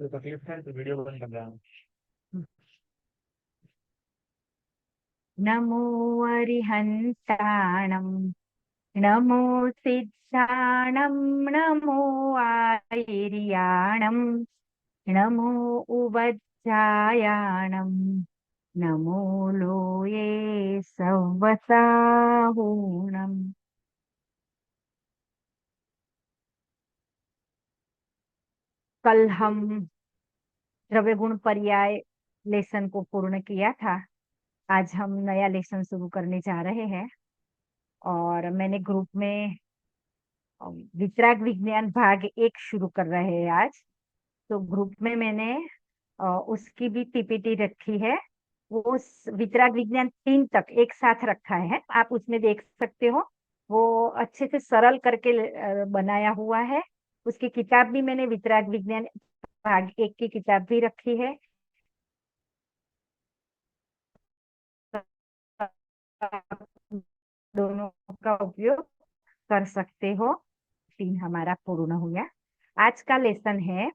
तो तकलीफ है तो वीडियो बंद कर रहा हूँ। नमो अरिहन्ताणं नमो सिद्धाणं नमो आर्याणं नमो उवज्जायाणं नमो लोये सव्वसाहूणम्। कल हम द्रव्य गुण पर्याय लेसन को पूर्ण किया था। आज हम नया लेसन शुरू करने जा रहे हैं और मैंने ग्रुप में वितराग विज्ञान भाग 1 शुरू कर रहे हैं आज। तो ग्रुप में मैंने उसकी भी पीपीटी रखी है। वो वितराग विज्ञान 3 तक एक साथ रखा है, आप उसमें देख सकते हो। वो अच्छे से सरल करके बनाया हुआ है। उसकी किताब भी मैंने वितराग विज्ञान भाग 1 की किताब भी रखी है। दोनों का उपयोग कर सकते हो। 3 हमारा पूर्ण हुआ। आज का लेसन है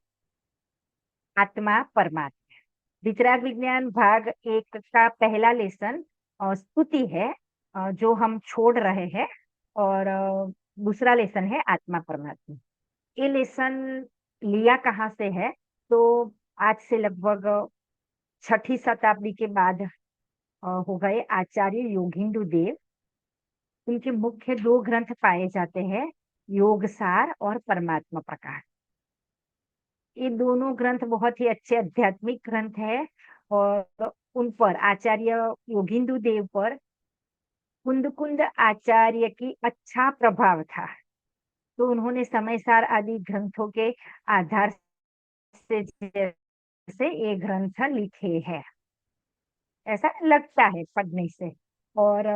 आत्मा परमात्मा। वितराग विज्ञान भाग 1 का पहला लेसन स्तुति है, जो हम छोड़ रहे हैं। और दूसरा लेसन है आत्मा परमात्मा। ये लेसन लिया कहाँ से है? तो आज से लगभग 6ठी शताब्दी के बाद हो गए आचार्य योगिंदु देव। इनके मुख्य 2 ग्रंथ पाए जाते हैं, योग सार और परमात्मा प्रकाश। ये दोनों ग्रंथ बहुत ही अच्छे आध्यात्मिक ग्रंथ है। और उन पर आचार्य योगिंदु देव पर कुंद कुंद आचार्य की अच्छा प्रभाव था। तो उन्होंने समय सार आदि ग्रंथों के आधार से जैसे ये ग्रंथ लिखे हैं, ऐसा लगता है पढ़ने से। और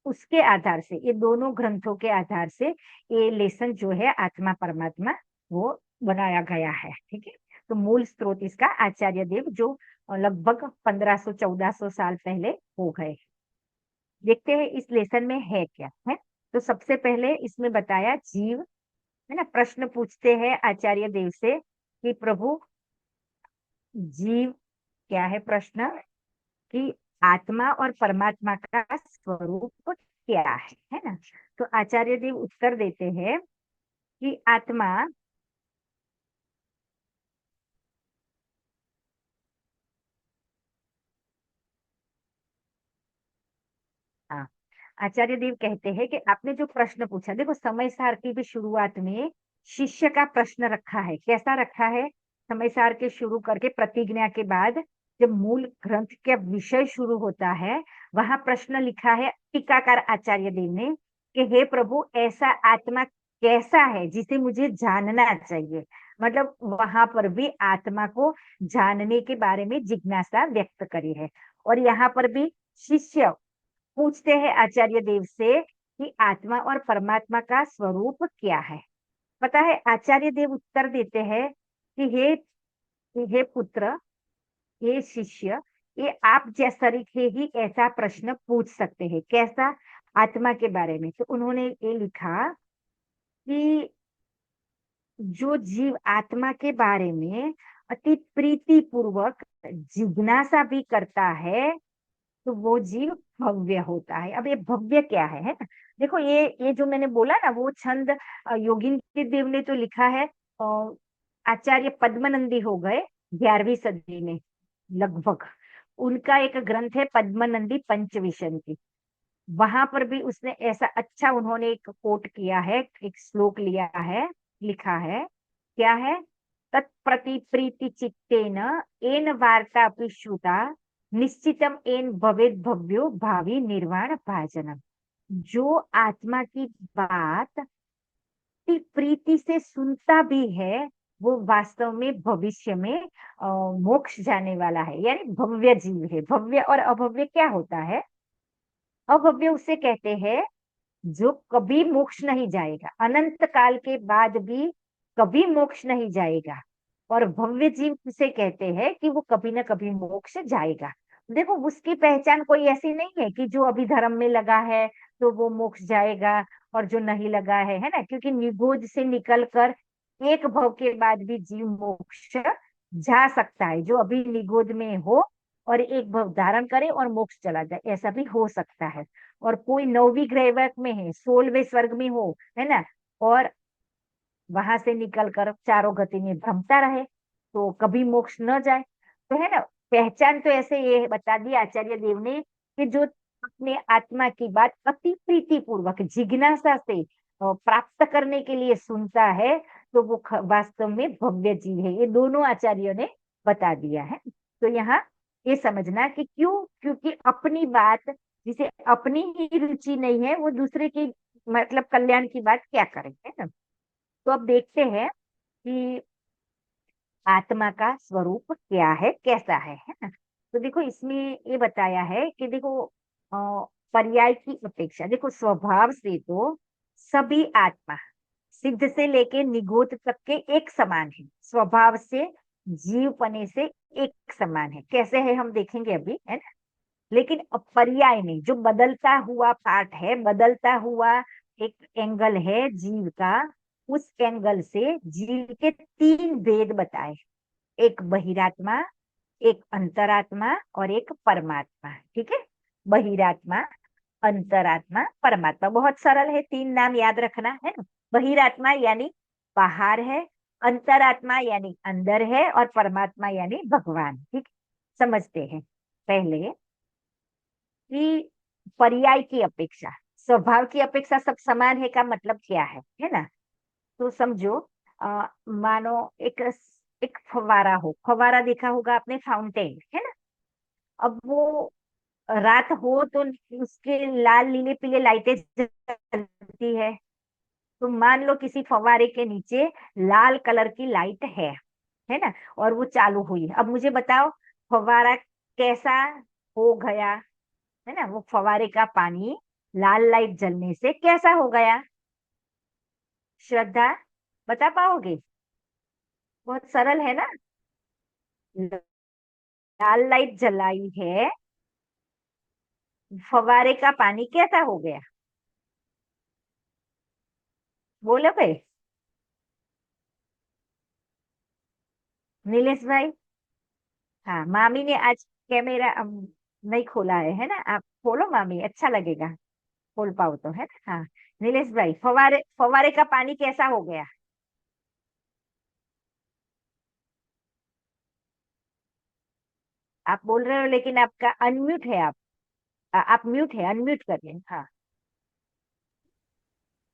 उसके आधार से, ये दोनों ग्रंथों के आधार से ये लेसन जो है आत्मा परमात्मा वो बनाया गया है। ठीक है। तो मूल स्रोत इसका आचार्य देव, जो लगभग 1500-1400 साल पहले हो गए। देखते हैं इस लेसन में है क्या है। तो सबसे पहले इसमें बताया जीव, है ना। प्रश्न पूछते हैं आचार्य देव से कि प्रभु, जीव क्या है? प्रश्न कि आत्मा और परमात्मा का स्वरूप क्या है ना। तो आचार्य देव उत्तर देते हैं कि आत्मा, हाँ, आचार्य देव कहते हैं कि आपने जो प्रश्न पूछा, देखो समय सार की भी शुरुआत में शिष्य का प्रश्न रखा है। कैसा रखा है? समय सार के शुरू करके प्रतिज्ञा के बाद जब मूल ग्रंथ का विषय शुरू होता है, वहां प्रश्न लिखा है टीकाकार आचार्य देव ने कि हे प्रभु, ऐसा आत्मा कैसा है जिसे मुझे जानना चाहिए। मतलब वहां पर भी आत्मा को जानने के बारे में जिज्ञासा व्यक्त करी है। और यहाँ पर भी शिष्य पूछते हैं आचार्य देव से कि आत्मा और परमात्मा का स्वरूप क्या है। पता है, आचार्य देव उत्तर देते हैं कि हे पुत्र, हे शिष्य, ये आप जैसा तरीके ही ऐसा प्रश्न पूछ सकते हैं। कैसा? आत्मा के बारे में। तो उन्होंने ये लिखा कि जो जीव आत्मा के बारे में अति प्रीति पूर्वक जिज्ञासा भी करता है, तो वो जीव भव्य होता है। अब ये भव्य क्या है ना। देखो, ये जो मैंने बोला ना, वो छंद योगिंद्र देव ने तो लिखा है। आचार्य पद्मनंदी हो गए 11वीं सदी में लगभग। उनका एक ग्रंथ है पद्मनंदी पंचविंशति। वहां पर भी उसने ऐसा अच्छा, उन्होंने एक कोट किया है, एक श्लोक लिया है, लिखा है। क्या है? तत्प्रति प्रीति चित्तेन एन वार्ता अपि श्रुता निश्चितम एन भवेद भव्यो भावी निर्वाण भाजनम। जो आत्मा की बात की प्रीति से सुनता भी है, वो वास्तव में भविष्य में मोक्ष जाने वाला है, यानी भव्य जीव है। भव्य और अभव्य क्या होता है? अभव्य उसे कहते हैं जो कभी मोक्ष नहीं जाएगा, अनंत काल के बाद भी कभी मोक्ष नहीं जाएगा। और भव्य जीव किसे कहते हैं कि वो कभी ना कभी मोक्ष जाएगा। देखो, उसकी पहचान कोई ऐसी नहीं है कि जो अभी धर्म में लगा है तो वो मोक्ष जाएगा, और जो नहीं लगा है ना। क्योंकि निगोज से निकल कर एक भव के बाद भी जीव मोक्ष जा सकता है, जो अभी निगोद में हो और एक भव धारण करे और मोक्ष चला जाए, ऐसा भी हो सकता है। और कोई नौवीं ग्रह में है, 16वें स्वर्ग में हो, है ना, और वहां से निकल कर चारों गति में भ्रमता रहे, तो कभी मोक्ष न जाए। तो है ना, पहचान तो ऐसे ये बता दी आचार्य देव ने कि जो अपने आत्मा की बात अति प्रीति पूर्वक जिज्ञासा से प्राप्त करने के लिए सुनता है, तो वो वास्तव में भव्य जीव है। ये दोनों आचार्यों ने बता दिया है। तो यहाँ ये समझना कि क्यों, क्योंकि अपनी बात, जिसे अपनी ही रुचि नहीं है, वो दूसरे की मतलब कल्याण की बात क्या करे, है ना। तो अब देखते हैं कि आत्मा का स्वरूप क्या है, कैसा है ना। तो देखो इसमें ये बताया है कि देखो पर्याय की अपेक्षा, देखो स्वभाव से तो सभी आत्मा सिद्ध से लेके निगोद तक के एक समान है, स्वभाव से जीवपने से एक समान है। कैसे है हम देखेंगे अभी, है ना। लेकिन अब पर्याय में जो बदलता हुआ पार्ट है, बदलता हुआ एक एंगल है जीव का, उस एंगल से जीव के तीन भेद बताए। एक बहिरात्मा, एक अंतरात्मा और एक परमात्मा। ठीक है, बहिरात्मा, अंतरात्मा, परमात्मा, बहुत सरल है, तीन नाम याद रखना है ना। बहिरात्मा यानी बाहर है, अंतरात्मा यानी अंदर है, और परमात्मा यानी भगवान। ठीक, समझते हैं पहले कि पर्याय की अपेक्षा, स्वभाव की अपेक्षा सब समान है का मतलब क्या है ना। तो समझो, मानो एक एक फव्वारा हो, फव्वारा देखा होगा आपने, फाउंटेन, है ना। अब वो रात हो तो उसके लाल नीले पीले लाइटें जलती है। तो मान लो किसी फव्वारे के नीचे लाल कलर की लाइट है ना, और वो चालू हुई। अब मुझे बताओ फव्वारा कैसा हो गया, है ना, वो फव्वारे का पानी लाल लाइट जलने से कैसा हो गया। श्रद्धा, बता पाओगे? बहुत सरल है ना। लाल लाइट जलाई है, फव्वारे का पानी कैसा हो गया, बोलो भाई। नीलेश भाई, हाँ, मामी ने आज कैमरा नहीं खोला है ना, आप खोलो मामी, अच्छा लगेगा, खोल पाओ तो, है ना। हाँ, नीलेश भाई, फव्वारे फव्वारे का पानी कैसा हो गया? आप बोल रहे हो लेकिन आपका अनम्यूट है, आप म्यूट है, अनम्यूट करिए, हाँ।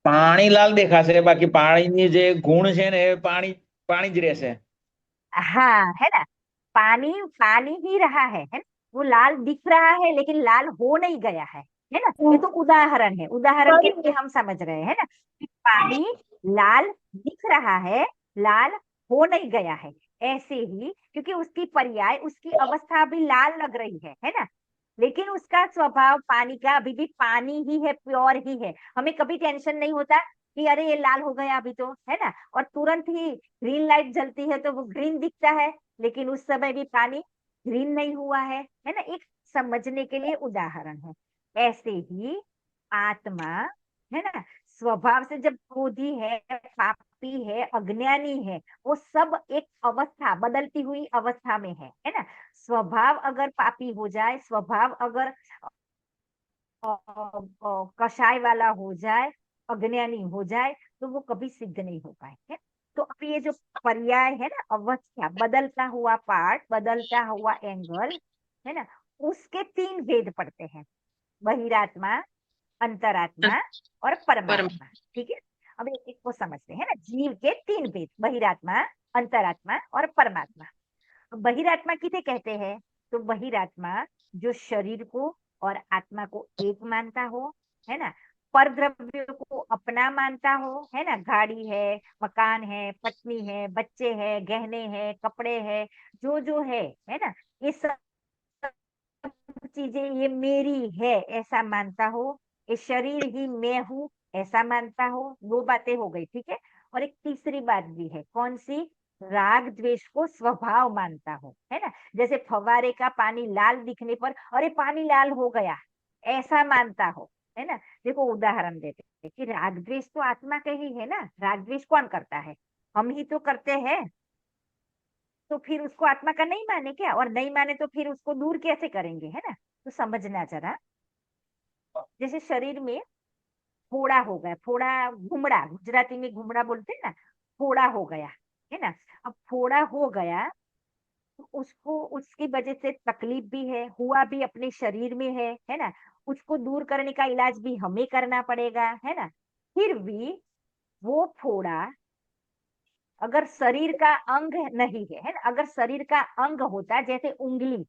પાણી લાલ દેખાશે બાકી પાણીની જે ગુણ છે ને એ પાણી પાણી જ રહેશે. हाँ, है ना, पानी पानी ही रहा है ना। वो लाल दिख रहा है लेकिन लाल हो नहीं गया है ना। ये तो उदाहरण है, उदाहरण के लिए हम समझ रहे हैं ना कि पानी लाल दिख रहा है, लाल हो नहीं गया है। ऐसे ही क्योंकि उसकी पर्याय, उसकी अवस्था अभी लाल लग रही है ना, लेकिन उसका स्वभाव पानी का अभी भी पानी ही है, प्योर ही है। हमें कभी टेंशन नहीं होता कि अरे ये लाल हो गया अभी तो, है ना, और तुरंत ही ग्रीन लाइट जलती है तो वो ग्रीन दिखता है, लेकिन उस समय भी पानी ग्रीन नहीं हुआ है ना। एक समझने के लिए उदाहरण है। ऐसे ही आत्मा, है ना, स्वभाव से जब क्रोधी है, पापी है, अज्ञानी है, वो सब एक अवस्था, बदलती हुई अवस्था में है ना। स्वभाव अगर पापी हो जाए, स्वभाव अगर कषाय वाला हो जाए, अज्ञानी हो जाए, तो वो कभी सिद्ध नहीं हो पाए। तो अब ये जो पर्याय है ना, अवस्था, बदलता हुआ पार्ट, बदलता हुआ एंगल, है ना, उसके तीन भेद पड़ते हैं, बहिरात्मा, अंतरात्मा और पर परमात्मा। ठीक है, अब एक एक को समझते हैं ना, जीव के तीन भेद, बहिरात्मा, अंतरात्मा और परमात्मा। बहिरात्मा किसे कहते हैं? तो बहिरात्मा जो शरीर को और आत्मा को एक मानता हो, है ना, पर द्रव्य को अपना मानता हो, है ना, गाड़ी है, मकान है, पत्नी है, बच्चे हैं, गहने हैं, कपड़े हैं, जो जो है ना, ये सब चीजें ये मेरी है ऐसा मानता हो, ये शरीर ही मैं हूँ ऐसा मानता हो। दो बातें हो गई, ठीक है। और एक तीसरी बात भी है, कौन सी? राग द्वेष को स्वभाव मानता हो, है ना। जैसे फव्वारे का पानी लाल दिखने पर अरे पानी लाल हो गया, ऐसा मानता हो, है ना। देखो उदाहरण देते हैं कि राग द्वेष तो आत्मा का ही है ना, राग द्वेष कौन करता है? हम ही तो करते हैं। तो फिर उसको आत्मा का नहीं माने क्या? और नहीं माने तो फिर उसको दूर कैसे करेंगे, है ना? तो समझना जरा। जैसे शरीर में फोड़ा हो गया, फोड़ा घुमड़ा, गुजराती में घुमड़ा बोलते हैं ना, फोड़ा हो गया, है ना? अब फोड़ा हो गया तो उसको, उसकी वजह से तकलीफ भी है, हुआ भी अपने शरीर में है ना? उसको दूर करने का इलाज भी हमें करना पड़ेगा, है ना? फिर भी वो फोड़ा अगर शरीर का अंग नहीं है ना? अगर शरीर का अंग होता, जैसे उंगली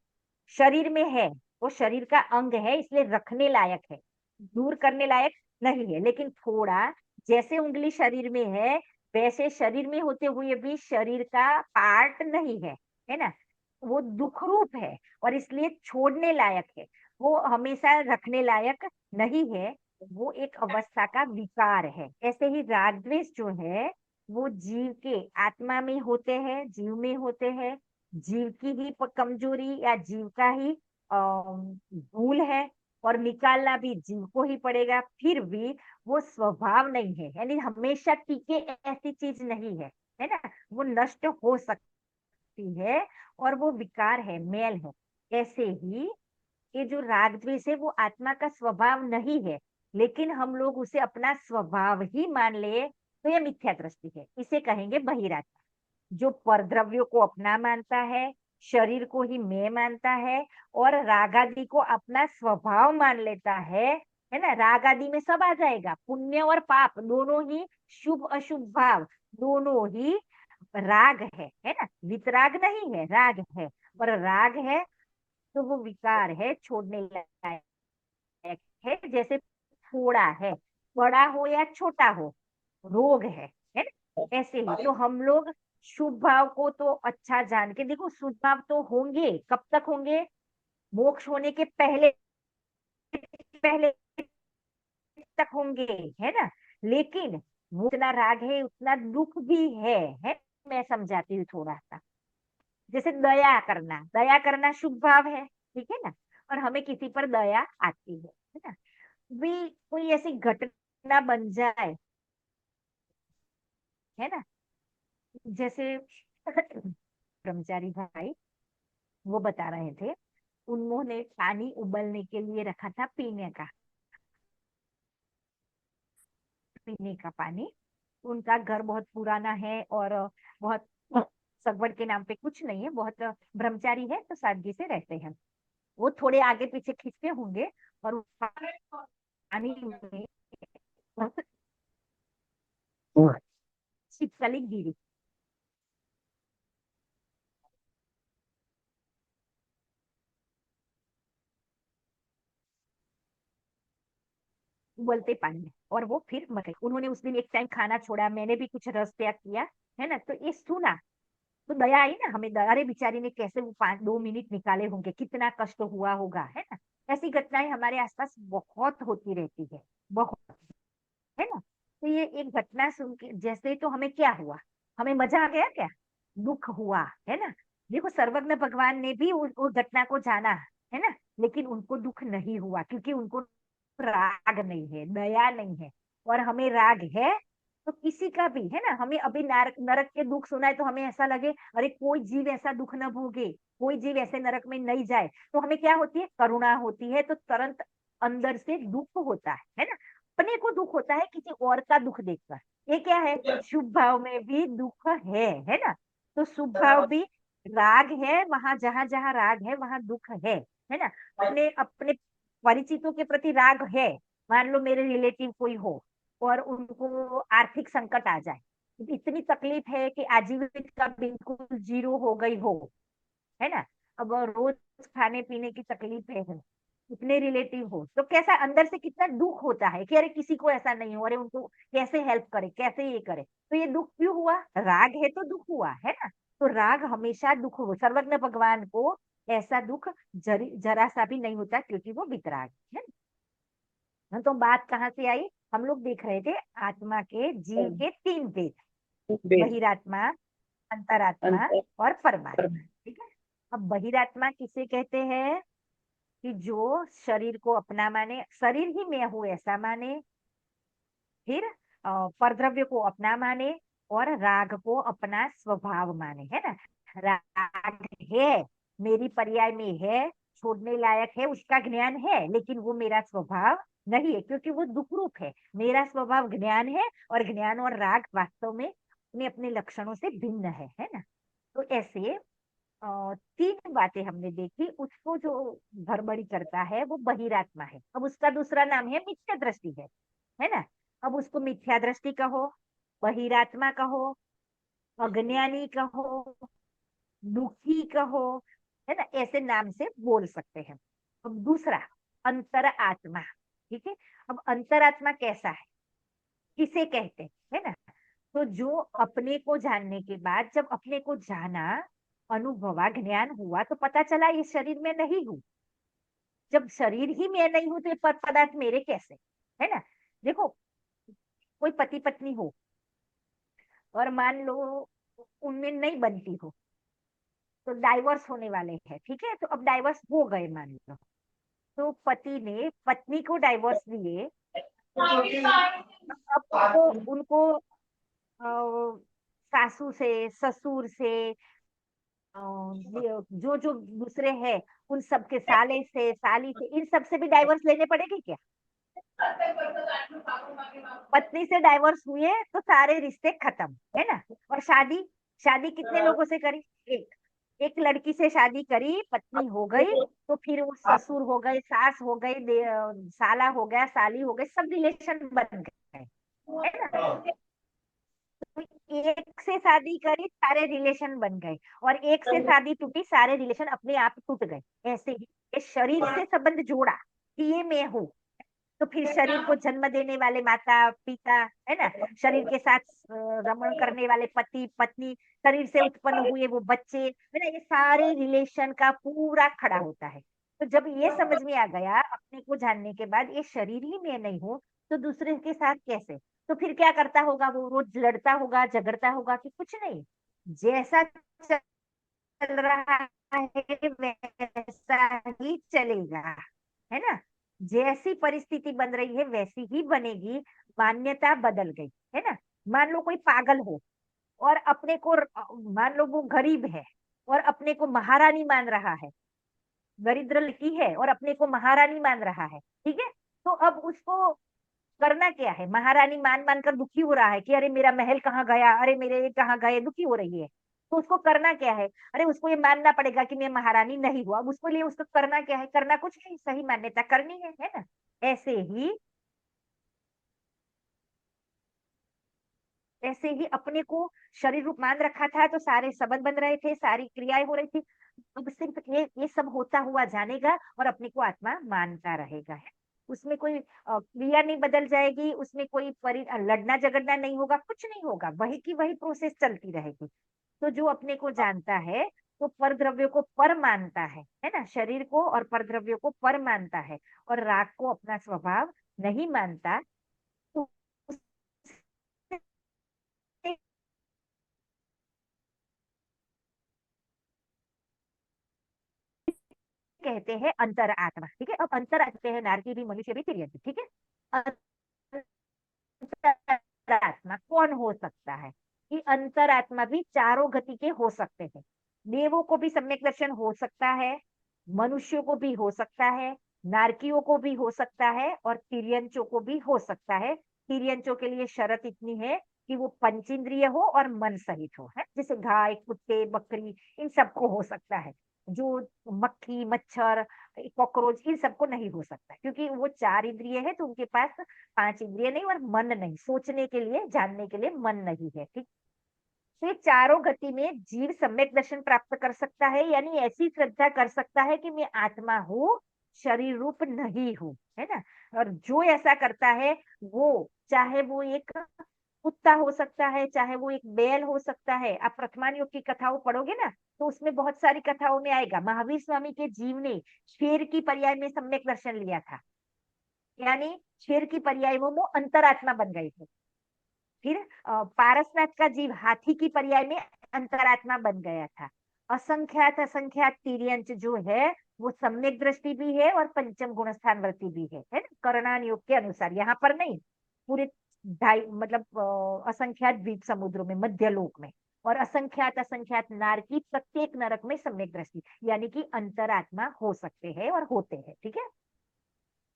शरीर में है, वो शरीर का अंग है इसलिए रखने लायक है, दूर करने लायक नहीं है। लेकिन फोड़ा, जैसे उंगली शरीर में है वैसे शरीर में होते हुए भी शरीर का पार्ट नहीं है ना? वो दुख रूप है और इसलिए छोड़ने लायक है, वो हमेशा रखने लायक नहीं है। वो एक अवस्था का विकार है। ऐसे ही राग द्वेष जो है वो जीव के आत्मा में होते हैं, जीव में होते हैं। जीव की ही कमजोरी या जीव का ही भूल है और निकालना भी जीव को ही पड़ेगा। फिर भी वो स्वभाव नहीं है, यानी हमेशा टिके ऐसी चीज नहीं है ना? वो नष्ट हो सकती है और वो विकार है, मैल है। ऐसे ही ये जो राग द्वेष है वो आत्मा का स्वभाव नहीं है, लेकिन हम लोग उसे अपना स्वभाव ही मान ले तो ये मिथ्या दृष्टि है। इसे कहेंगे बहिरात्मा। जो परद्रव्यों को अपना मानता है, शरीर को ही मैं मानता है और राग आदि को अपना स्वभाव मान लेता है ना? राग आदि में सब आ जाएगा, पुण्य और पाप दोनों ही, शुभ अशुभ भाव दोनों ही राग है ना? वितराग नहीं है, राग है। और राग है तो वो विकार है, छोड़ने लायक है। जैसे फोड़ा है, बड़ा हो या छोटा हो, रोग है ना? ऐसे ही तो हम लोग शुभ भाव को तो अच्छा जान के, देखो शुभ भाव तो होंगे, कब तक होंगे? मोक्ष होने के पहले पहले तक होंगे, है ना? लेकिन वो उतना राग है उतना दुख भी है। मैं समझाती हूँ थोड़ा सा। जैसे दया करना शुभ भाव है, ठीक है ना? और हमें किसी पर दया आती है ना? भी कोई ऐसी घटना बन जाए, है ना? जैसे ब्रह्मचारी भाई वो बता रहे थे, उन्होंने पानी उबलने के लिए रखा था, पीने का पानी। उनका घर बहुत पुराना है और बहुत सगवड़ के नाम पे कुछ नहीं है, बहुत ब्रह्मचारी है तो सादगी से रहते हैं। वो थोड़े आगे पीछे खींचते होंगे और वो पानी में छिपकली गिरी। उबलते पानी में, और वो फिर मर गई। उन्होंने उस दिन एक टाइम खाना छोड़ा, मैंने भी कुछ रस त्याग किया, है ना? तो ये सुना तो दया आई ना हमें। अरे बेचारी ने कैसे वो 5-2 मिनट निकाले होंगे, कितना कष्ट हुआ होगा, है ना? ऐसी घटनाएं हमारे आसपास बहुत होती रहती है, बहुत, है ना? तो ये एक घटना सुन के जैसे तो हमें क्या हुआ? हमें मजा आ गया क्या? दुख हुआ, है ना? देखो सर्वज्ञ भगवान ने भी उस घटना को जाना, है ना? लेकिन उनको दुख नहीं हुआ क्योंकि उनको राग नहीं है, दया नहीं है। और हमें राग है तो किसी का भी, है ना? हमें अभी नरक नरक के दुख सुनाए तो हमें ऐसा लगे अरे कोई जीव ऐसा दुख न भोगे, कोई जीव ऐसे नरक में नहीं जाए, तो हमें क्या होती है? करुणा होती है, तो तुरंत अंदर से दुख होता है ना? अपने को दुख होता है किसी और का दुख देखकर। ये क्या है? शुभ भाव में भी दुख है ना? तो शुभ भाव भी राग है, वहां जहां जहां राग है वहां दुख है ना? अपने अपने परिचितों के प्रति राग है। मान लो मेरे रिलेटिव कोई हो और उनको आर्थिक संकट आ जाए, इतनी तकलीफ है कि आजीविका बिल्कुल जीरो हो गई हो, है ना? अब रोज खाने पीने की तकलीफ है, इतने रिलेटिव हो तो कैसा अंदर से कितना दुख होता है कि अरे किसी को ऐसा नहीं हो, अरे उनको कैसे हेल्प करे, कैसे ये करे। तो ये दुख क्यों हुआ? राग है तो दुख हुआ, है ना? तो राग हमेशा दुख हो। सर्वज्ञ भगवान को ऐसा दुख जरा सा भी नहीं होता क्योंकि वो वितराग है ना? तो बात कहाँ से आई? हम लोग देख रहे थे आत्मा के, जीव के 3 भेद, बहिरात्मा, अंतरात्मा अंतर और परमात्मा, ठीक है? अब बहिरात्मा किसे कहते हैं? कि जो शरीर को अपना माने, शरीर ही मैं हूं ऐसा माने, फिर परद्रव्य को अपना माने और राग को अपना स्वभाव माने, है ना? राग है, मेरी पर्याय में है, छोड़ने लायक है, उसका ज्ञान है, लेकिन वो मेरा स्वभाव नहीं है, क्योंकि वो दुख रूप है। मेरा स्वभाव ज्ञान है, और ज्ञान और राग वास्तव में अपने अपने लक्षणों से भिन्न है ना। तो ऐसे तीन बातें हमने देखी। उसको जो भरबड़ी करता है वो बहिरात्मा है। अब उसका दूसरा नाम है मिथ्या दृष्टि है ना। अब उसको मिथ्या दृष्टि कहो, बहिरात्मा कहो, अज्ञानी कहो, दुखी कहो, है ना, ऐसे नाम से बोल सकते हैं। अब दूसरा, अंतर आत्मा। ठीक है। अब अंतरात्मा कैसा है, किसे कहते हैं, है ना। तो जो अपने को जानने के बाद, जब अपने को जाना, अनुभवा, ज्ञान हुआ, तो पता चला ये शरीर में नहीं हूँ। जब शरीर ही मैं नहीं हूं तो ये पदार्थ मेरे कैसे, है ना। देखो, कोई पति पत्नी हो और मान लो उनमें नहीं बनती हो, तो डाइवोर्स होने वाले हैं, ठीक है। तो अब डाइवोर्स हो गए मान लो, तो पति ने पत्नी को डाइवोर्स दिए, अब उनको उनको सासू से, ससुर से, जो जो दूसरे हैं, उन सब के साले से, साली से, इन सब से भी डाइवोर्स लेने पड़ेगी क्या। पत्नी से डाइवोर्स हुए तो सारे रिश्ते खत्म, है ना। और शादी, शादी कितने लोगों से करी, एक एक लड़की से शादी करी, पत्नी हो गई, तो फिर वो ससुर हो गए, सास हो गई, साला हो गया, साली हो गई, सब रिलेशन बन गए, है ना। तो एक से शादी करी, सारे रिलेशन बन गए, और एक से शादी टूटी, सारे रिलेशन अपने आप टूट गए। ऐसे ही ये शरीर से संबंध जोड़ा कि ये मैं हूँ, तो फिर शरीर को जन्म देने वाले माता पिता, है ना, शरीर के साथ रमण करने वाले पति पत्नी, शरीर से उत्पन्न हुए वो बच्चे, है ना, ये सारे रिलेशन का पूरा खड़ा होता है। तो जब ये समझ में आ गया अपने को जानने के बाद, ये शरीर ही मैं नहीं हूँ, तो दूसरे के साथ कैसे। तो फिर क्या करता होगा, वो रोज लड़ता होगा, झगड़ता होगा, कि कुछ नहीं, जैसा चल रहा है वैसा ही चलेगा, है ना। जैसी परिस्थिति बन रही है वैसी ही बनेगी, मान्यता बदल गई, है ना। मान लो कोई पागल हो, और अपने को, मान लो वो गरीब है और अपने को महारानी मान रहा है, दरिद्र लड़की है और अपने को महारानी मान रहा है, ठीक है। तो अब उसको करना क्या है, महारानी मान मान कर दुखी हो रहा है कि अरे मेरा महल कहाँ गया, अरे मेरे ये कहाँ गए, दुखी हो रही है। तो उसको करना क्या है, अरे उसको ये मानना पड़ेगा कि मैं महारानी नहीं हुआ। अब उसको लिए उसको करना क्या है, करना कुछ नहीं, सही मान्यता करनी है ना। ऐसे ही, ऐसे ही अपने को शरीर रूप मान रखा था, तो सारे संबंध बन रहे थे, सारी क्रियाएं हो रही थी। अब सिर्फ ये सब होता हुआ जानेगा और अपने को आत्मा मानता रहेगा, है। उसमें कोई क्रिया नहीं बदल जाएगी, उसमें कोई लड़ना झगड़ना नहीं होगा, कुछ नहीं होगा, वही की वही प्रोसेस चलती रहेगी। तो जो अपने को जानता है, तो पर द्रव्य को पर मानता है ना, शरीर को और पर द्रव्य को पर मानता है, और राग को अपना स्वभाव नहीं मानता, तो उसे कहते हैं अंतर आत्मा। ठीक है। अब अंतर आते हैं नारकी भी, मनुष्य भी, तिर्यक भी, ठीक है। अंतरात्मा कौन हो सकता है, कि अंतरात्मा भी चारों गति के हो सकते हैं। देवों को भी सम्यक दर्शन हो सकता है, मनुष्यों को भी हो सकता है, नारकियों को भी हो सकता है, और तिर्यंचों को भी हो सकता है। तिर्यंचों के लिए शर्त इतनी है कि वो पंचेंद्रिय हो और मन सहित हो, है, जैसे गाय, कुत्ते, बकरी, इन सबको हो सकता है। जो मक्खी, मच्छर, कॉकरोच, इन सबको नहीं हो सकता, क्योंकि वो चार इंद्रिय है, तो उनके पास पांच इंद्रिय नहीं, और मन नहीं, सोचने के लिए, जानने के लिए मन नहीं है, ठीक। तो ये चारों गति में जीव सम्यक दर्शन प्राप्त कर सकता है, यानी ऐसी श्रद्धा कर सकता है कि मैं आत्मा हूँ, शरीर रूप नहीं हूँ, है ना। और जो ऐसा करता है, वो चाहे वो एक कुत्ता हो सकता है, चाहे वो एक बैल हो सकता है। आप प्रथमान योग की कथाओं पढ़ोगे ना, तो उसमें बहुत सारी कथाओं में आएगा, महावीर स्वामी के जीव ने शेर की पर्याय में सम्यक दर्शन लिया था, यानी शेर की पर्याय में वो अंतरात्मा बन गए थे। फिर पारसनाथ का जीव हाथी की पर्याय में अंतरात्मा बन गया था। असंख्यात असंख्यात तिर्यंच जो है, वो सम्यक दृष्टि भी है और पंचम गुण स्थान वृत्ति भी है ना, करणान योग के अनुसार, यहाँ पर नहीं, पूरे ढाई मतलब असंख्यात द्वीप समुद्रों में, मध्य लोक में। और असंख्यात असंख्यात नारकी प्रत्येक नरक में सम्यक दृष्टि, यानी कि अंतरात्मा हो सकते हैं और होते हैं। ठीक है,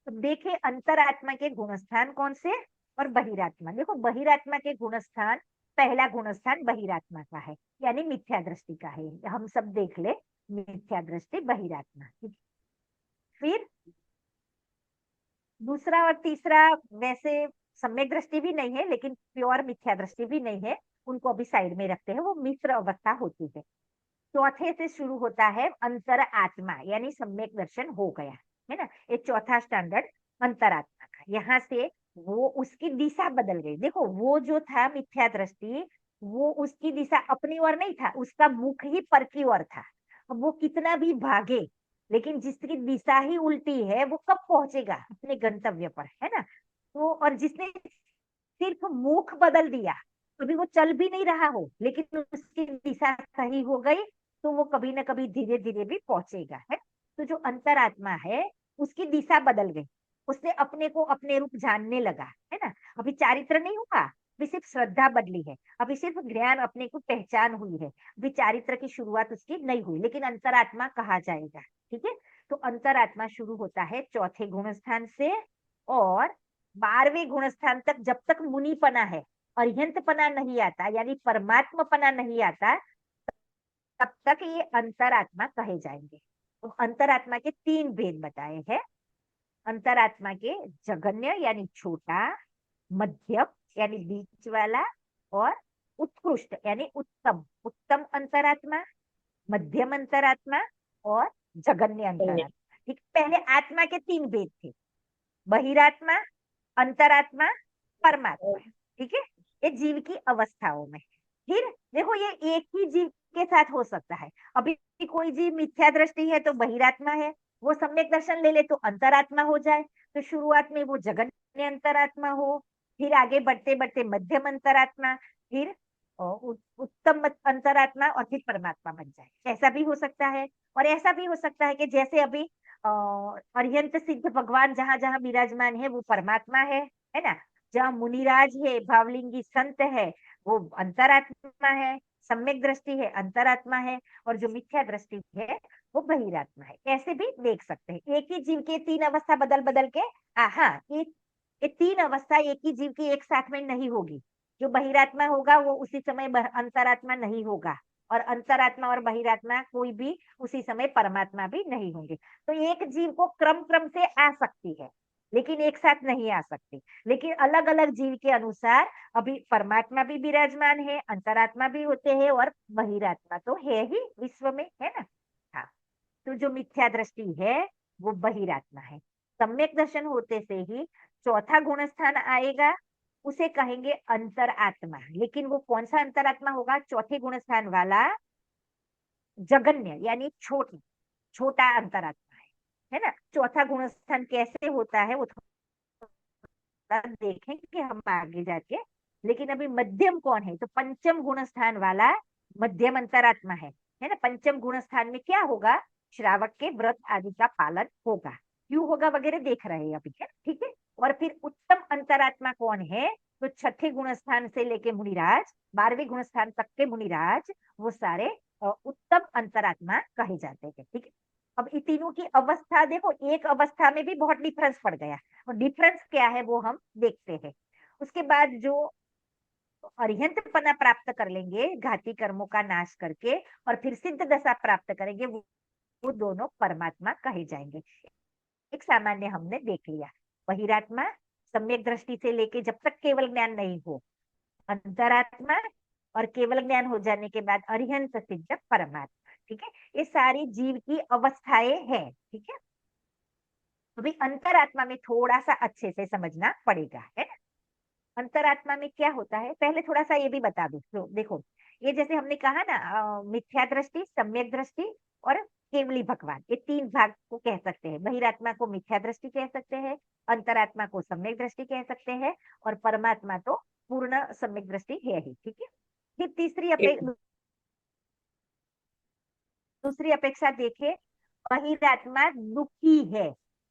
तो देखे अंतरात्मा के गुणस्थान कौन से और बहिरात्मा। देखो बहिरात्मा के गुणस्थान, पहला गुणस्थान बहिरात्मा का है, यानी मिथ्या दृष्टि का है। हम सब देख ले, मिथ्या दृष्टि बहिरात्मा। फिर दूसरा और तीसरा वैसे सम्यक दृष्टि भी नहीं है, लेकिन प्योर मिथ्या दृष्टि भी नहीं है, उनको अभी साइड में रखते हैं, वो मिश्र अवस्था होती है। चौथे से शुरू होता है अंतर आत्मा, यानी सम्यक दर्शन हो गया है ना, ये चौथा स्टैंडर्ड अंतरात्मा का। यहाँ से वो उसकी दिशा बदल गई। देखो वो जो था मिथ्या दृष्टि, वो उसकी दिशा अपनी ओर नहीं था, उसका मुख ही पर की ओर था। अब वो कितना भी भागे, लेकिन जिसकी दिशा ही उल्टी है वो कब पहुंचेगा अपने गंतव्य पर, है ना। तो और जिसने सिर्फ मुख बदल दिया, कभी वो चल भी नहीं रहा हो लेकिन उसकी दिशा सही हो गई, तो वो कभी ना कभी धीरे धीरे भी पहुंचेगा, है। तो जो अंतरात्मा है उसकी दिशा बदल गई, उसने अपने को अपने रूप जानने लगा, है ना। अभी चारित्र नहीं हुआ, अभी सिर्फ श्रद्धा बदली है, अभी सिर्फ ज्ञान, अपने को पहचान हुई है, अभी चारित्र की शुरुआत उसकी नहीं हुई, लेकिन अंतरात्मा कहा जाएगा। ठीक है, तो अंतरात्मा शुरू होता है चौथे गुणस्थान से, और 12वें गुणस्थान तक जब तक मुनिपना है, अर्यंतपना नहीं आता, यानी परमात्मपना नहीं आता, तब तक ये अंतरात्मा कहे जाएंगे। तो अंतरात्मा के 3 भेद बताए हैं। अंतरात्मा के जघन्य यानी छोटा, मध्यम यानी बीच वाला, और उत्कृष्ट यानी उत्तम। उत्तम अंतरात्मा, मध्यम अंतरात्मा और जघन्य अंतरात्मा। ठीक, पहले आत्मा के 3 भेद थे, बहिरात्मा, अंतरात्मा, परमात्मा। ठीक है, ये जीव की अवस्थाओं में। फिर देखो ये एक ही जीव के साथ हो सकता है। अभी कोई जीव मिथ्या दृष्टि है तो बहिरात्मा है, वो सम्यक दर्शन ले ले तो अंतरात्मा हो जाए। तो शुरुआत में वो जगन्य अंतरात्मा हो, फिर आगे बढ़ते बढ़ते मध्यम अंतरात्मा, फिर उत्तम अंतरात्मा, और फिर परमात्मा बन जाए। ऐसा भी हो सकता है। और ऐसा भी हो सकता है कि जैसे अभी अरिहंत सिद्ध भगवान जहां जहां विराजमान है वो परमात्मा है ना। जहाँ मुनिराज है, भावलिंगी संत है, वो अंतरात्मा है, सम्यक दृष्टि है अंतरात्मा है, और जो मिथ्या दृष्टि है वो बहिरात्मा है। ऐसे भी देख सकते हैं। एक ही जीव के 3 अवस्था बदल बदल के, हाँ, ये 3 अवस्था एक ही जीव की एक साथ में नहीं होगी। जो बहिरात्मा होगा वो उसी समय अंतरात्मा नहीं होगा, और अंतरात्मा और बहिरात्मा कोई भी उसी समय परमात्मा भी नहीं होंगे। तो एक जीव को क्रम क्रम से आ सकती है, लेकिन एक साथ नहीं आ सकती। लेकिन अलग अलग जीव के अनुसार अभी परमात्मा भी विराजमान है, अंतरात्मा भी होते हैं, और बहिरात्मा तो है ही विश्व में, है ना। हाँ, तो जो मिथ्या दृष्टि है वो बहिरात्मा है। सम्यक दर्शन होते से ही चौथा गुणस्थान आएगा, उसे कहेंगे अंतरात्मा। लेकिन वो कौन सा अंतरात्मा होगा? चौथे गुणस्थान वाला जगन्य यानी छोटा अंतरात्मा है ना। चौथा गुणस्थान कैसे होता है वो थोड़ा देखेंगे हम आगे जाके। लेकिन अभी मध्यम कौन है? तो पंचम गुणस्थान वाला मध्यम अंतरात्मा है ना। पंचम गुणस्थान में क्या होगा? श्रावक के व्रत आदि का पालन होगा। क्यों होगा वगैरह देख रहे हैं अभी, है ठीक है। और फिर उत्तम अंतरात्मा कौन है? तो छठे गुणस्थान से लेके मुनिराज, 12वें गुणस्थान तक के मुनिराज, वो सारे उत्तम अंतरात्मा कहे जाते हैं। ठीक है, अब इन तीनों की अवस्था देखो, एक अवस्था में भी बहुत डिफरेंस पड़ गया, और डिफरेंस क्या है वो हम देखते हैं। उसके बाद जो अरिहंतपना प्राप्त कर लेंगे घाती कर्मों का नाश करके, और फिर सिद्ध दशा प्राप्त करेंगे, वो दोनों परमात्मा कहे जाएंगे। एक सामान्य हमने देख लिया, बहिरात्मा सम्यक दृष्टि से लेके जब तक केवल ज्ञान नहीं हो अंतरात्मा, और केवल ज्ञान हो जाने के बाद अरिहंत सिद्ध परमात्मा। ठीक है, ये सारी जीव की अवस्थाएं हैं। ठीक है, तो भी अंतरात्मा में थोड़ा सा अच्छे से समझना पड़ेगा, है ना। अंतरात्मा में क्या होता है पहले थोड़ा सा ये भी बता दूं। तो देखो, ये जैसे हमने कहा ना, मिथ्या दृष्टि, सम्यक दृष्टि और केवली भगवान, ये 3 भाग को कह सकते हैं। बहिरात्मा को मिथ्या दृष्टि कह सकते हैं, अंतरात्मा को सम्यक दृष्टि कह सकते हैं, और परमात्मा तो पूर्ण सम्यक दृष्टि है ही। ठीक है, फिर दूसरी अपेक्षा देखे, बहिरात्मा दुखी है,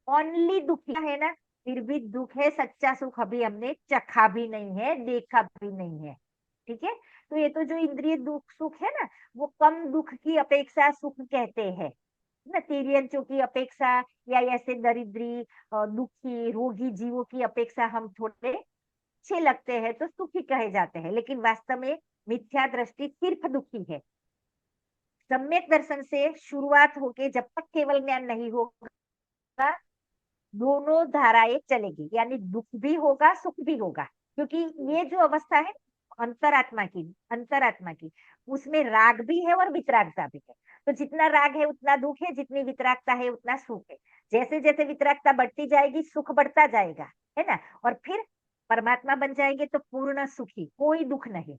ओनली दुखी है ना। फिर भी दुख है, सच्चा सुख अभी हमने चखा भी नहीं है, देखा भी नहीं है। ठीक है। तो ये तो जो इंद्रिय दुख सुख है ना, वो कम दुख की अपेक्षा सुख कहते हैं ना, तिर्यंचों की अपेक्षा या ऐसे दरिद्री दुखी रोगी जीवों की अपेक्षा हम थोड़े अच्छे लगते हैं तो सुखी कहे जाते हैं, लेकिन वास्तव में मिथ्या दृष्टि सिर्फ दुखी है। सम्यक दर्शन से शुरुआत होके जब तक केवल ज्ञान नहीं होगा, दोनों धाराएं चलेगी, यानी दुख भी होगा सुख भी होगा, क्योंकि ये जो अवस्था है अंतरात्मा की उसमें राग भी है और वितरागता भी है। तो जितना राग है उतना दुख है, जितनी वितरागता है उतना सुख है। जैसे जैसे वितरागता बढ़ती जाएगी सुख बढ़ता जाएगा, है ना। और फिर परमात्मा बन जाएंगे तो पूर्ण सुखी, कोई दुख नहीं।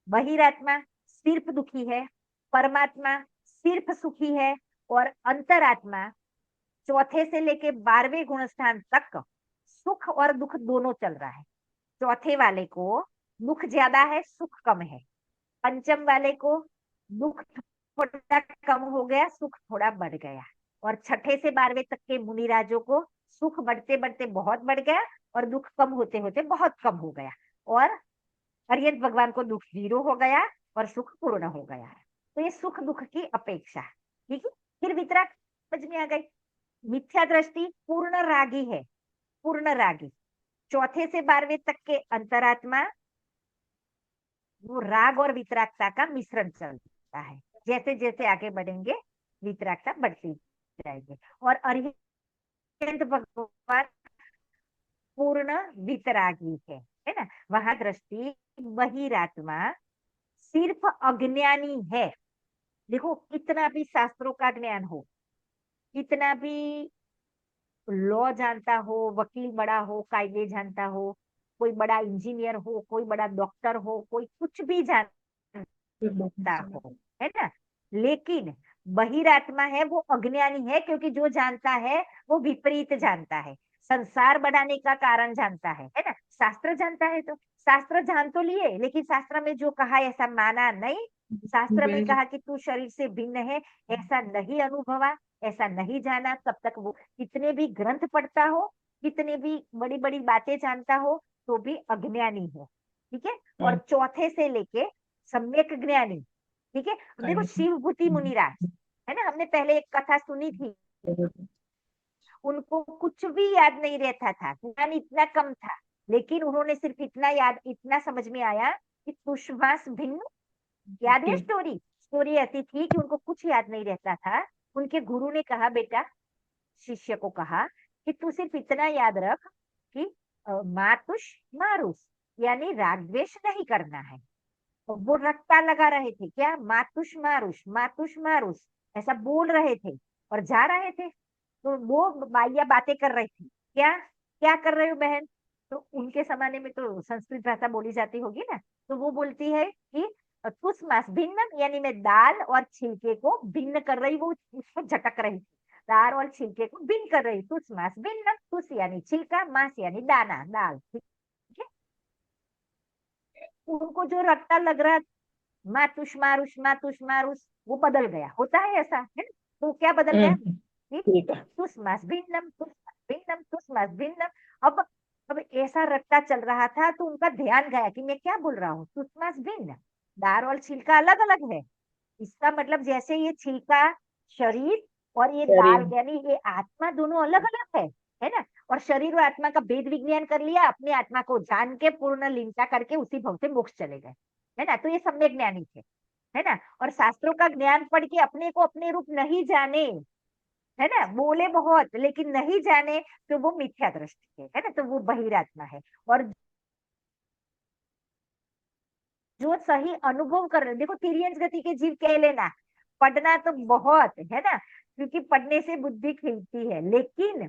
बहिरात्मा सिर्फ दुखी है, परमात्मा सिर्फ सुखी है, और अंतरात्मा चौथे से लेके 12वें गुण स्थान तक सुख और दुख दोनों चल रहा है। चौथे वाले को दुख ज्यादा है सुख कम है, पंचम वाले को दुख थोड़ा कम हो गया सुख थोड़ा बढ़ गया, और छठे से 12वें तक के मुनिराजों को सुख बढ़ते बढ़ते बहुत बढ़ गया और दुख कम होते होते बहुत कम हो गया, और अरिहंत भगवान को दुख 0 हो गया और सुख पूर्ण हो गया है। तो ये सुख दुख की अपेक्षा, ठीक है। फिर वितराग समझ में आ गई। मिथ्या दृष्टि पूर्ण रागी है, पूर्ण रागी। चौथे से 12वें तक के अंतरात्मा वो राग और वितरागता का मिश्रण चलता है, जैसे जैसे आगे बढ़ेंगे वितरागता बढ़ती जाएगी। और अरिहंत भगवान पूर्ण वितरागी है ना। वहां दृष्टि बहिरात्मा सिर्फ अज्ञानी है। देखो कितना भी शास्त्रों का ज्ञान हो, कितना भी लॉ जानता हो, वकील बड़ा हो, कायदे जानता हो, कोई बड़ा इंजीनियर हो, कोई बड़ा डॉक्टर हो, कोई कुछ भी जानता हो, है ना, लेकिन बहिरात्मा है वो अज्ञानी है, क्योंकि जो जानता है वो विपरीत जानता है। संसार बढ़ाने का कारण जानता है ना। शास्त्र जानता है तो शास्त्र जान तो लिए, लेकिन शास्त्र में जो कहा ऐसा माना नहीं। शास्त्र में कहा कि तू शरीर से भिन्न है, ऐसा नहीं अनुभवा, ऐसा नहीं जाना, तब तक वो कितने भी ग्रंथ पढ़ता हो, कितने भी बड़ी बड़ी बातें जानता हो, तो भी अज्ञानी है, ठीक है। और चौथे से लेके सम्यक ज्ञानी, ठीक है। देखो शिवभूति मुनिराज, है ना, हमने पहले एक कथा सुनी थी, उनको कुछ भी याद नहीं रहता था, ज्ञान इतना कम था, लेकिन उन्होंने सिर्फ इतना याद, इतना समझ में आया कि तुष्मास भिन्न, याद है स्टोरी। स्टोरी ऐसी थी कि उनको कुछ याद नहीं रहता था। उनके गुरु ने कहा, बेटा, शिष्य को कहा कि तू सिर्फ इतना याद रख कि मातुष मारुष, यानी राग द्वेष नहीं करना है। तो वो रट्टा लगा रहे थे, क्या मातुष मारुष ऐसा बोल रहे थे और जा रहे थे। तो वो माइया बातें कर रही थी, क्या क्या कर रहे हो बहन। तो उनके जमाने में तो संस्कृत भाषा बोली जाती होगी ना, तो वो बोलती है कि तुष्मास भिन्नम, यानी मैं दाल और छिलके को भिन्न कर रही, वो उसको झटक रही थी, दाल और छिलके को भिन्न कर रही। तुष्मास भिन्नम, तुष यानी छिलका, मास यानी दाना दाल, ठीक है। उनको जो रट्टा लग रहा मातुष मारुष वो बदल गया, होता है ऐसा, है ना। तो क्या बदल गया, ठीक है। तुष्मास भिन्नम तुष्मास भिन्नम तुष्मास भिन्नम। अब ऐसा रट्टा चल रहा था तो उनका ध्यान गया कि मैं क्या बोल रहा हूँ, तुष्मास भिन्न, दाल और छिलका अलग अलग है। इसका मतलब जैसे ये छिलका शरीर और ये दाल शरीर। यानी ये आत्मा दोनों अलग अलग है ना। और शरीर और आत्मा का भेद विज्ञान कर लिया, अपने आत्मा को जान के पूर्ण लीनता करके उसी भव से मोक्ष चले गए, है ना। तो ये सम्यक ज्ञानी थे, है ना। और शास्त्रों का ज्ञान पढ़ के अपने को अपने रूप नहीं जाने, है ना, बोले बहुत लेकिन नहीं जाने, तो वो मिथ्या दृष्टि है ना, तो वो बहिरात्मा है। और जो सही अनुभव कर रहे, देखो तिर्यंच गति के जीव कह लेना, पढ़ना तो बहुत है ना, क्योंकि पढ़ने से बुद्धि खिलती है, लेकिन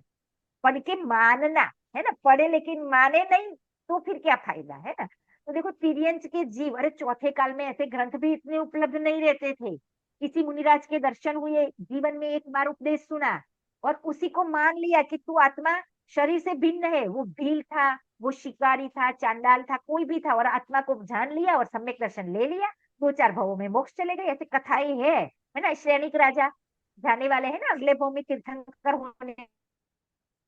पढ़ के मानना, है ना, पढ़े लेकिन माने नहीं तो फिर क्या फायदा, है ना। तो देखो तिर्यंच के जीव, अरे चौथे काल में ऐसे ग्रंथ भी इतने उपलब्ध नहीं रहते थे। किसी मुनिराज के दर्शन हुए, जीवन में एक बार उपदेश सुना और उसी को मान लिया कि तू आत्मा शरीर से भिन्न है। वो भील था, वो शिकारी था, चांडाल था, कोई भी था, और आत्मा को जान लिया और सम्यक दर्शन ले लिया, 2-4 भवों में मोक्ष चले गए। ऐसे कथाएं है ना। श्रेणिक राजा जाने वाले हैं ना, अगले भव में तीर्थंकर होने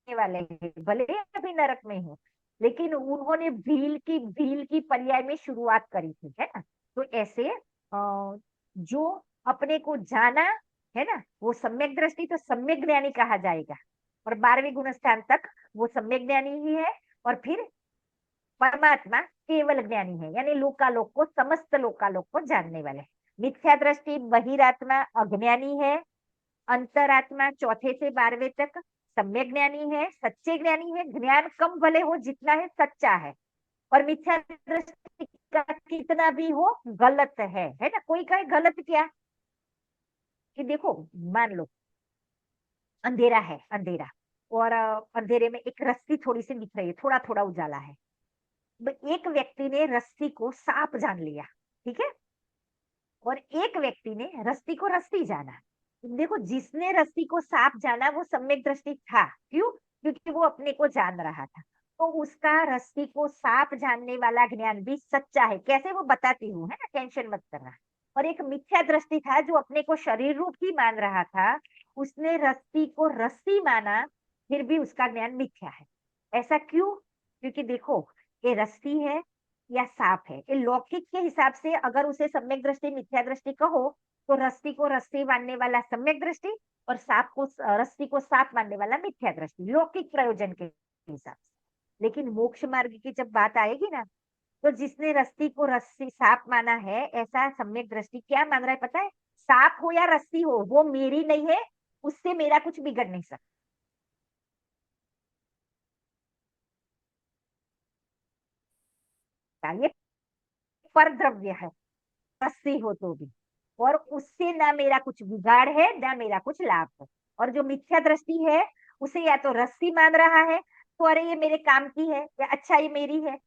वाले हैं, भले ही अभी नरक में हो, लेकिन उन्होंने भील की पर्याय में शुरुआत करी थी, है ना। तो ऐसे जो अपने को जाना, है ना, वो सम्यक दृष्टि, तो सम्यक ज्ञानी कहा जाएगा। और 12वें गुणस्थान तक वो सम्यक ज्ञानी ही है। और फिर परमात्मा केवल ज्ञानी है, यानी लोकालोक को, समस्त लोकालोक को जानने वाले। मिथ्या दृष्टि बहिरात्मा अज्ञानी है। अंतरात्मा चौथे से 12वें तक सम्यक ज्ञानी है, सच्चे ज्ञानी है। ज्ञान कम भले हो, जितना है सच्चा है। और मिथ्या दृष्टि का कितना भी हो गलत है ना। कोई कहे गलत क्या, कि देखो मान लो अंधेरा है, अंधेरा, और अंधेरे में एक रस्सी थोड़ी सी दिख रही है, थोड़ा थोड़ा उजाला है। एक व्यक्ति ने रस्सी को सांप जान लिया, ठीक है, और एक व्यक्ति ने रस्सी को रस्सी जाना। देखो, जिसने रस्सी को सांप जाना वो सम्यक दृष्टि था। क्यों? क्योंकि वो अपने को जान रहा था। तो उसका रस्सी को सांप जानने वाला ज्ञान भी सच्चा है। कैसे, वो बताती हूँ, है ना, टेंशन मत करना। और एक मिथ्या दृष्टि था जो अपने को शरीर रूप ही मान रहा था, उसने रस्सी को रस्सी माना, फिर भी उसका ज्ञान मिथ्या है। ऐसा क्यों? क्योंकि देखो, ये रस्सी है या सांप है, ये लौकिक के हिसाब से अगर उसे सम्यक दृष्टि मिथ्या दृष्टि कहो, तो रस्सी को रस्सी मानने वाला सम्यक दृष्टि, और सांप को, रस्सी को सांप मानने वाला मिथ्या दृष्टि, लौकिक प्रयोजन के हिसाब से। लेकिन मोक्ष मार्ग की जब बात आएगी ना, तो जिसने रस्सी को रस्सी सांप माना है, ऐसा सम्यक दृष्टि क्या मान रहा है पता है? सांप हो या रस्सी हो, वो मेरी नहीं है, उससे मेरा कुछ बिगड़ नहीं सकता। ये पर द्रव्य है, रस्सी हो तो भी, और उससे ना मेरा कुछ बिगाड़ है ना मेरा कुछ लाभ है। और जो मिथ्या दृष्टि है, उसे या तो रस्सी मान रहा है, तो अरे ये मेरे काम की है, या अच्छा ये मेरी है,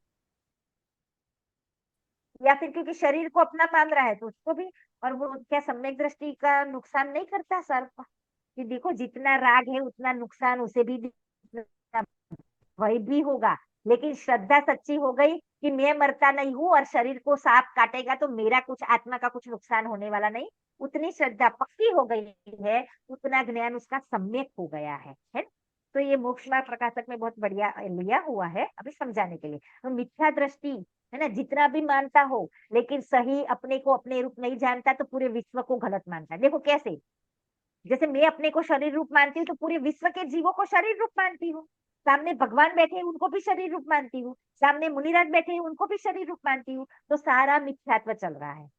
या फिर क्योंकि शरीर को अपना मान रहा है तो उसको भी। और वो क्या सम्यक दृष्टि का नुकसान नहीं करता सर्प? कि देखो, जितना राग है उतना नुकसान उसे भी दिखना, वही भी होगा। लेकिन श्रद्धा सच्ची हो गई कि मैं मरता नहीं हूँ, और शरीर को सांप काटेगा तो मेरा कुछ, आत्मा का कुछ नुकसान होने वाला नहीं, उतनी श्रद्धा पक्की हो गई है, उतना ज्ञान उसका सम्यक हो गया है। तो ये मोक्ष मार्ग प्रकाशक में बहुत बढ़िया लिया हुआ है अभी समझाने के लिए। तो मिथ्या दृष्टि, है ना, जितना भी मानता हो, लेकिन सही अपने को अपने रूप नहीं जानता, तो पूरे विश्व को गलत मानता है। देखो कैसे, जैसे मैं अपने को शरीर रूप मानती हूँ, तो पूरे विश्व के जीवों को शरीर रूप मानती हूँ। सामने भगवान बैठे हैं, उनको भी शरीर रूप मानती हूँ। सामने मुनिराज बैठे हैं, उनको भी शरीर रूप मानती हूँ। तो सारा मिथ्यात्व चल रहा है।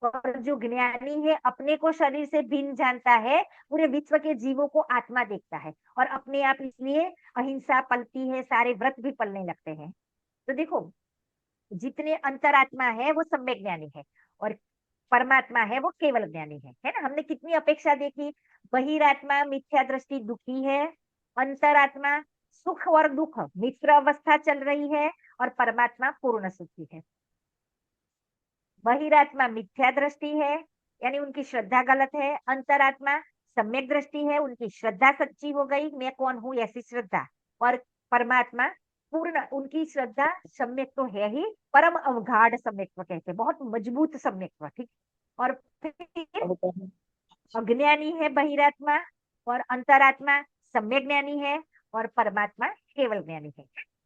और जो ज्ञानी है, अपने को शरीर से भिन्न जानता है, पूरे विश्व के जीवों को आत्मा देखता है, और अपने आप इसलिए अहिंसा पलती है, सारे व्रत भी पलने लगते हैं। तो देखो, जितने अंतरात्मा है वो सम्यक ज्ञानी है, और परमात्मा है वो केवल ज्ञानी है ना। हमने कितनी अपेक्षा देखी। बहिरात्मा मिथ्या दृष्टि दुखी है, अंतरात्मा सुख और दुख मिश्र अवस्था चल रही है, और परमात्मा पूर्ण सुखी है। बहिरात्मा मिथ्या दृष्टि है, यानी उनकी श्रद्धा गलत है। अंतरात्मा सम्यक दृष्टि है, उनकी श्रद्धा सच्ची हो गई, मैं कौन हूं ऐसी श्रद्धा। और परमात्मा पूर्ण, उनकी श्रद्धा सम्यक तो है ही, परम अवगाढ़ सम्यक्त्व कहते हैं, बहुत मजबूत सम्यक्त्व, ठीक। और फिर अज्ञानी है बहिरात्मा, और अंतरात्मा सम्यक ज्ञानी है, और परमात्मा केवल ज्ञानी है।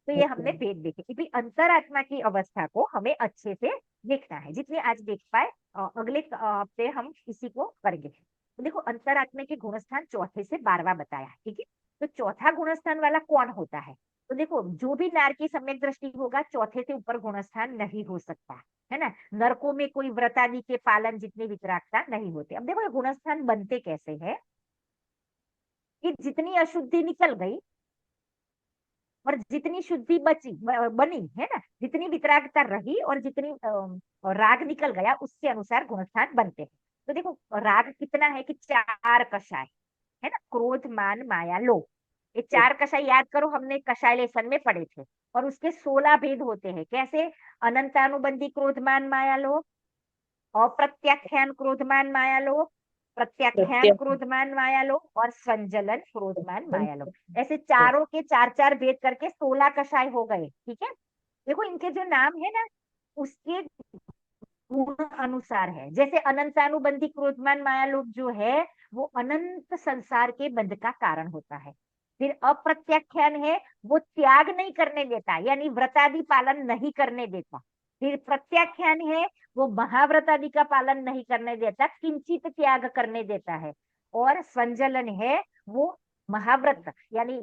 तो ये हमने भेद देखे कि भाई अंतरात्मा की अवस्था को हमें अच्छे से देखना है, जितने आज देख पाए। अगले हफ्ते हम इसी को करेंगे। तो देखो, अंतरात्मा के गुणस्थान चौथे से 12वां बताया है, ठीक है। तो चौथा गुणस्थान वाला कौन होता है? तो देखो, जो भी नार की सम्यक दृष्टि होगा, चौथे से ऊपर गुणस्थान नहीं हो सकता, है ना। नरकों में कोई व्रतादि के पालन जितने वितरागता नहीं होते। अब देखो, ये गुणस्थान बनते कैसे हैं, कि जितनी अशुद्धि निकल गई और जितनी शुद्धि बची बनी, है ना, जितनी वितरागता रही और जितनी राग निकल गया, उसके अनुसार गुणस्थान बनते हैं। तो देखो, राग कितना है कि 4 कषाय, है ना, क्रोध मान माया लोभ। ये 4 कषाय याद करो, हमने कषाय लेसन में पढ़े थे। और उसके 16 भेद होते हैं। कैसे? अनंतानुबंधी क्रोध मान माया लोभ, अप्रत्याख्यान क्रोधमान माया लोभ, प्रत्याख्यान क्रोधमान माया लोभ, और संजलन क्रोधमान माया लोभ। ऐसे चारों के 4 4 भेद करके 16 कषाय हो गए, ठीक है। देखो, इनके जो नाम है ना, उसके गुण अनुसार है। जैसे अनंतानुबंधी क्रोधमान माया लोभ जो है, वो अनंत संसार के बंध का कारण होता है। फिर अप्रत्याख्यान है, वो त्याग नहीं करने देता, यानी व्रतादि पालन नहीं करने देता। फिर प्रत्याख्यान है, वो महाव्रत आदि का पालन नहीं करने देता, किंचित त्याग करने देता है। और संजलन है, वो महाव्रत यानी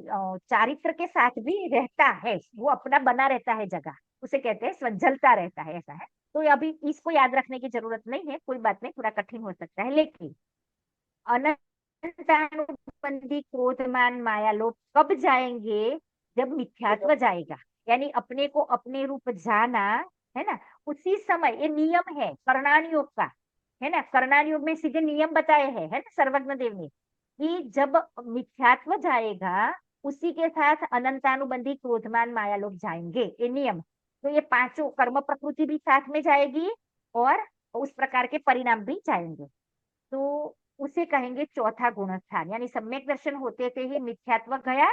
चारित्र के साथ भी रहता है, वो अपना बना रहता है जगह, उसे कहते हैं स्वंजलता रहता है, ऐसा है। तो अभी इसको याद रखने की जरूरत नहीं है, कोई बात नहीं, थोड़ा कठिन हो सकता है, लेकिन अनंतानुबंधी क्रोधमान माया लोभ कब जाएंगे? जब मिथ्यात्व जाएगा, यानी अपने को अपने रूप जाना, है ना, उसी समय, ये नियम है कर्णान योग का, है ना, कर्णान योग में सीधे नियम बताए हैं, है ना, सर्वज्ञ देव ने, कि जब मिथ्यात्व जाएगा उसी के साथ अनंतानुबंधी क्रोधमान माया लोग जाएंगे, ये नियम। तो ये पांचों कर्म प्रकृति भी साथ में जाएगी और उस प्रकार के परिणाम भी जाएंगे। तो उसे कहेंगे चौथा गुणस्थान, यानी सम्यक दर्शन होते थे ही मिथ्यात्व गया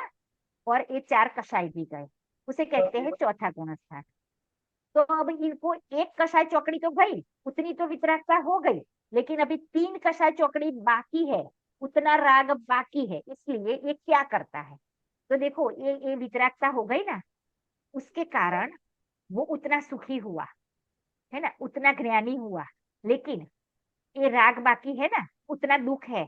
और ये चार कषाय भी गए, उसे कहते हैं चौथा गुणस्थान। तो अब इनको एक कषाय चौकड़ी तो गई, उतनी तो वितरागता हो गई, लेकिन अभी तीन कषाय चौकड़ी बाकी है, उतना राग बाकी है, इसलिए ये क्या करता है? तो देखो, ये वितरागता हो गई ना, उसके कारण वो उतना सुखी हुआ, है ना, उतना ज्ञानी हुआ, लेकिन ये राग बाकी है ना, उतना दुख है,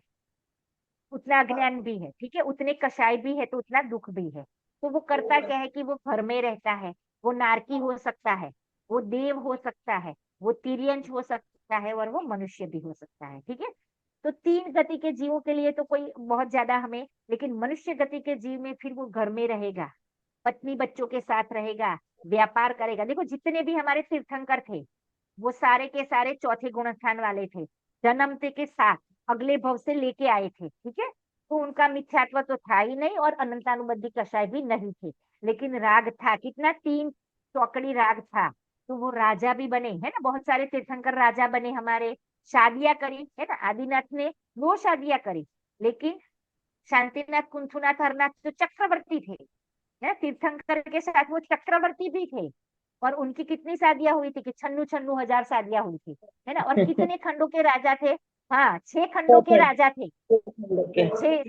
उतना अज्ञान भी है, ठीक है, उतने कषाय भी है तो उतना दुख भी है। तो वो करता क्या है कि वो घर में रहता है, वो नारकी हो सकता है, वो देव हो सकता है, वो तिर्यंश हो सकता है, और वो मनुष्य भी हो सकता है, ठीक है। तो तीन गति के जीवों के लिए तो कोई बहुत ज्यादा हमें, लेकिन मनुष्य गति के जीव में फिर वो घर में रहेगा, पत्नी बच्चों के साथ रहेगा, व्यापार करेगा। देखो जितने भी हमारे तीर्थंकर थे, वो सारे के सारे चौथे गुणस्थान वाले थे, जन्मते के साथ अगले भव से लेके आए थे, ठीक है। तो उनका मिथ्यात्व तो था ही नहीं और अनंतानुबंधी कषाय भी नहीं थे, लेकिन राग था, कितना, तीन चौकड़ी राग था। तो वो राजा भी बने, है ना, बहुत सारे तीर्थंकर राजा बने हमारे, शादियां करी, है ना, आदिनाथ ने 2 शादियां करी, लेकिन शांतिनाथ कुंथुनाथ हरनाथ तो चक्रवर्ती थे, है, तीर्थंकर के साथ वो चक्रवर्ती भी थे। और उनकी कितनी शादियां हुई थी कि छन्नू छन्नू हजार शादियां हुई थी, है ना, और कितने खंडों के राजा थे? हाँ, 6 खंडों के राजा थे,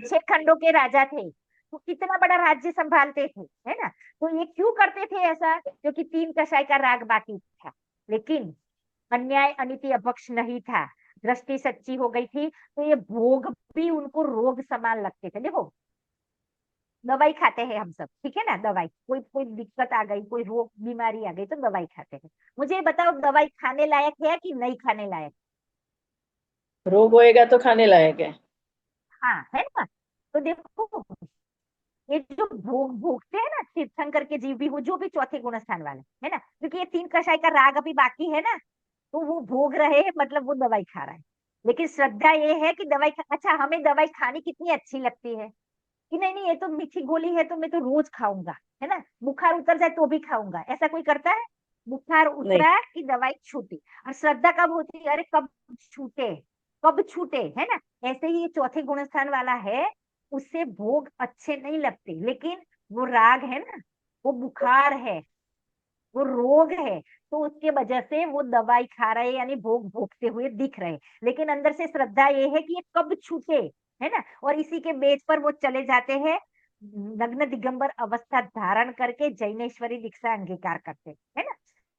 छह खंडों के राजा थे। तो कितना बड़ा राज्य संभालते थे, है ना। तो ये क्यों करते थे ऐसा? क्योंकि तीन कषाय का राग बाकी था, लेकिन अन्याय अनिति अपक्ष नहीं था, दृष्टि सच्ची हो गई थी, तो ये भोग भी उनको रोग समान लगते थे। देखो, दवाई खाते हैं हम सब, ठीक है ना, दवाई, कोई कोई दिक्कत आ गई, कोई रोग बीमारी आ गई तो दवाई खाते हैं। मुझे बताओ, दवाई खाने लायक है कि नहीं खाने लायक? रोग होएगा तो खाने लायक है। हाँ, है ना। तो देखो, ये जो भोग भोगते हैं ना तीर्थंकर के जीव भी, वो जो भी चौथे गुणस्थान वाले, है ना, क्योंकि ये तीन कषाय का राग अभी बाकी है ना, तो वो भोग रहे हैं, मतलब वो दवाई खा रहा है। लेकिन श्रद्धा ये है कि अच्छा, हमें दवाई खानी कितनी अच्छी लगती है कि नहीं नहीं, ये तो मीठी गोली है तो मैं तो रोज खाऊंगा, है ना, बुखार उतर जाए तो भी खाऊंगा, ऐसा कोई करता है? बुखार नहीं। उतरा कि दवाई छूटी। और श्रद्धा कब होती है? अरे कब छूटे, कब छूटे, है ना। ऐसे ही ये चौथे गुणस्थान वाला है, उससे भोग अच्छे नहीं लगते, लेकिन वो राग है ना, वो बुखार है, वो रोग है, तो उसके वजह से वो दवाई खा रहे, यानी भोग भोगते हुए दिख रहे। लेकिन अंदर से श्रद्धा ये है कि ये कब छूटे, है ना, और इसी के बेच पर वो चले जाते हैं, नग्न दिगंबर अवस्था धारण करके जैनेश्वरी दीक्षा अंगीकार करते, है ना।